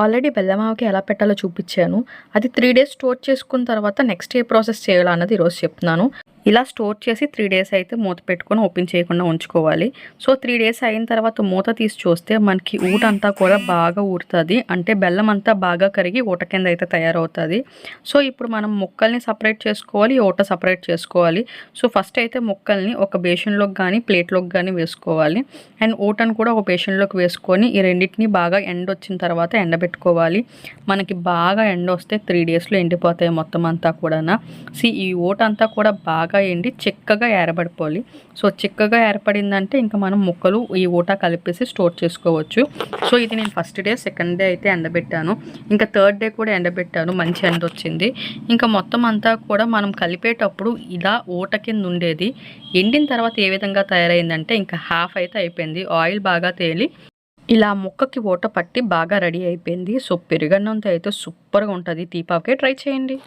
Already బెల్లం ఆవకాయ ఎలా పెట్టాలో చూపించాను. అది 3 డేస్ స్టోర్ చేసుకున్న తర్వాత నెక్స్ట్ ఏ ప్రాసెస్ చేయాలో అన్నది ఈరోజు చెప్తున్నాను. ఇలా స్టోర్ చేసి 3 డేస్ అయితే మూత పెట్టుకొని ఓపెన్ చేయకుండా ఉంచుకోవాలి. సో 3 డేస్ అయిన తర్వాత మూత తీసి చూస్తే మనకి ఊటంతా కూడా బాగా ఊరుతుంది. అంటే బెల్లం అంతా బాగా కరిగి ఊట కింద అయితే తయారవుతుంది. సో ఇప్పుడు మనం ముక్కల్ని సపరేట్ చేసుకోవాలి, ఊట సపరేట్ చేసుకోవాలి. సో ఫస్ట్ అయితే ముక్కల్ని ఒక బేషన్లోకి కానీ ప్లేట్లోకి కానీ వేసుకోవాలి. అండ్ ఊటను కూడా ఒక బేషన్లోకి వేసుకొని ఈ రెండింటిని బాగా ఎండ వచ్చిన తర్వాత ఎండబెట్టుకోవాలి. మనకి బాగా ఎండ వస్తే 3 డేస్లో ఎండిపోతాయి మొత్తం అంతా కూడా. ఈ ఊట అంతా కూడా బాగా ఎండి చిక్కగా ఏర్పడిపోవాలి. సో చిక్కగా ఏర్పడిందంటే ఇంకా మనం ముక్కలు ఈ ఊట కలిపేసి స్టోర్ చేసుకోవచ్చు. సో ఇది నేను ఫస్ట్ డే, సెకండ్ డే అయితే ఎండబెట్టాను. ఇంకా థర్డ్ డే కూడా ఎండబెట్టాను. మంచి ఎండ వచ్చింది. ఇంకా మొత్తం అంతా కూడా మనం కలిపేటప్పుడు ఇలా ఊట కింద ఉండేది. ఎండిన తర్వాత ఏ విధంగా తయారైందంటే ఇంకా హాఫ్ అయితే అయిపోయింది. ఆయిల్ బాగా తేలి ఇలా ముక్కకి ఊట పట్టి బాగా రెడీ అయిపోయింది. సో పెరుగన్నంతో అయితే సూపర్గా ఉంటుంది. తీపాకే ట్రై చేయండి.